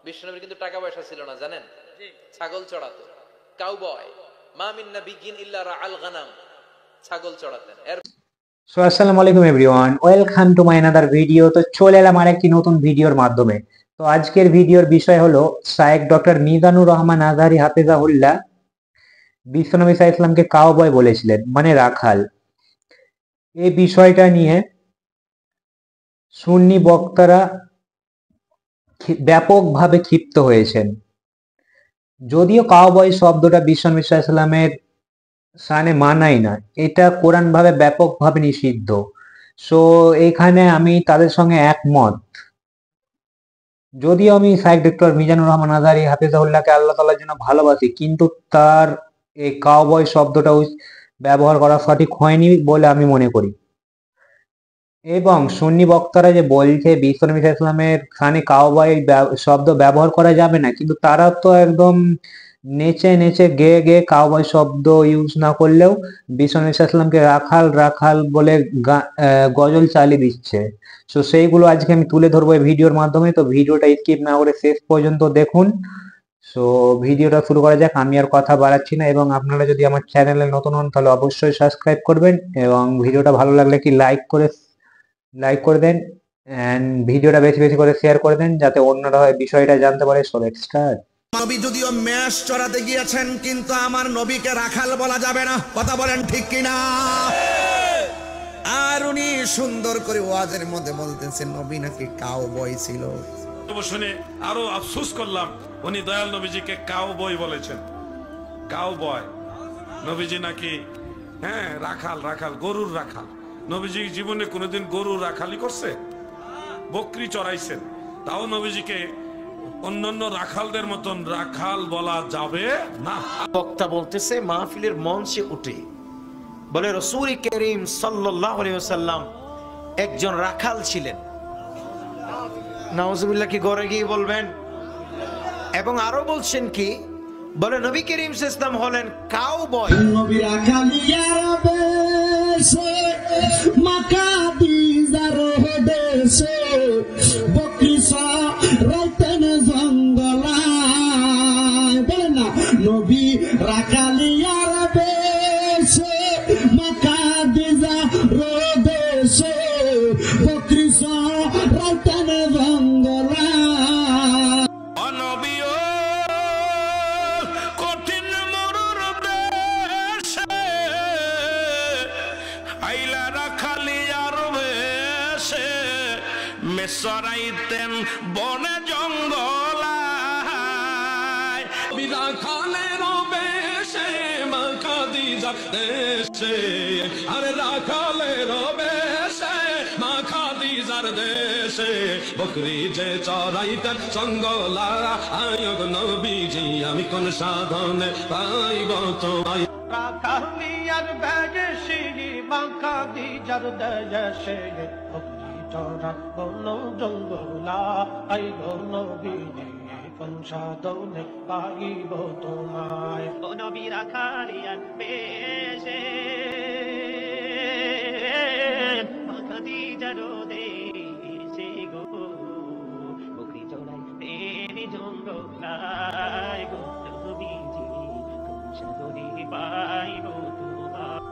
বিশ্বনবীর কিন্তু টাকা পয়সা ছিল না জানেন, ছাগল চড়াতো। কাউবয়, মা মিন নাবিয়্যিন ইল্লা রাআল গানাম, ছাগল চড়াতেন। সো আসসালামু আলাইকুম everyone, welcome to my another video. তো চলে এলাম আরেকটি নতুন ভিডিওর মাধ্যমে। তো আজকের ভিডিওর বিষয় হলো শায়েখ ডক্টর মিজানুর রহমান আজহারী হাফিজাহুল্লাহ বিশ্বনবী সাল্লাল্লাহু আলাইহি ওয়াসাল্লামকে কাউবয় বলেছিলেন, মানে রাখাল। এই বিষয়টা নিয়ে সুন্নি বক্তারা ব্যাপকভাবে ক্ষিপ্ত হয়েছেন। যদিও কাউবয় শব্দটা বিশ্বনবী সাল্লাল্লাহু আলাইহি ওয়াসাল্লামের শানে মানাই না, এটা কোরআন ভাবে ব্যাপকভাবে নিষিদ্ধ। সো এখানে আমি তাদের সঙ্গে একমত। যদিও আমি শায়েখ ডক্টর মিজানুর রহমান আজহারী হাফিজাহুল্লাহকে আল্লাহ তাআলার জন্য ভালোবাসি, কিন্তু তার এই কাউবয় শব্দটা ব্যবহার করা সঠিক হয়নি বলে আমি মনে করি। এবং সুন্নি বক্তারা যে বলছে বিশ্বনবী সাল্লাল্লাহু আলাইহি ওয়াসাল্লামের শানে কাউবয় শব্দ ব্যবহার করা যাবে না, কিন্তু তারা তো একদম নেচে নেচে গেয়ে গেয়ে কাউবয় শব্দ ইউজ না করলেও বিশ্বনবী সাল্লাল্লাহু আলাইহি ওয়াসাল্লামকে রাখাল রাখাল বলে গজল চালিয়ে দিচ্ছে। সো সেইগুলো আজকে আমি তুলে ধরবো এই ভিডিওর মাধ্যমে। তো ভিডিওটা স্কিপ না করে শেষ পর্যন্ত দেখুন। সো ভিডিওটা শুরু করা যাক। আমি আর কথা বাড়াচ্ছি না, এবং আপনারা যদি আমার চ্যানেলে নতুন হন তাহলে অবশ্যই সাবস্ক্রাইব করবেন, এবং ভিডিওটা ভালো লাগলে কি লাইক করে দেন, এন্ড ভিডিওটা বেশি বেশি করে শেয়ার করে দেন যাতে অন্যরা বিষয়টা জানতে পারে। So let's start. নবী যদিও মেষ চড়াতে গিয়েছেন, কিন্তু আমার নবীকে রাখাল বলা যাবে না। কথা বলেন ঠিক কিনা? আর উনি সুন্দর করে ওয়াজের মধ্যে বলতেছেন নবী নাকি কাউবয় ছিল। শুনে আরো আফসোস করলাম, উনি দয়াল নবীজিকে কাউবয় বলেছেন। কাউবয় নবীজি নাকি রাখাল, গরুর রাখাল। নবীজি জীবনে কোনোদিন গরুর রাখালি করছে? বকরি চড়াইছেন, তাও নবীজিকে অন্যান্য রাখালদের মতন রাখাল বলা যাবে না। বক্তা বলতেছে মাহফিলের মঞ্চে উঠে বলে রাসূল করিম সাল্লাল্লাহু আলাইহি ওয়াসাল্লাম একজন রাখাল ছিলেন। নাউজুবিল্লাহ কি ঘরে গিয়ে বলবেন? এবং আরো বলছেন কি, বলে নবী করিম সাল্লাল্লাহু আলাইহি ওয়াসাল্লাম হলেন কাউবয়। নবী রাখালিয়ার বেশে মক্কা দিজার দেশে বকরি চড়াইতেন জঙ্গলায়। বলেন না, নবী রাখালিয়ার বেশে মক্কা দিজার দেশে বকরি চড়াইতেন জঙ্গলায়। মেসরাইতেন বনে জঙ্গলায়, রাখালের বেশে মক্কা দিজার দেশে। আরে রাখালের বেশে মক্কা দিজার দেশে বকরি যে চড়াইতেন জঙ্গলায়। আয়গ নবীজি আমি কোন সাধনে পাইব তোমায়। রাখালিয়ার বেশে মক্কা দিজার দেশে চড়া বন জঙ্গলা আই নবীজি কোন সাধনে পাইব তোমায়। ও নবী রাখালিয়ার বেশে মক্কা দিজার দেশে গো বকরি চড়াইতেন জঙ্গলায় গো নবীজি কোন সাধনে পাইব তোমায়।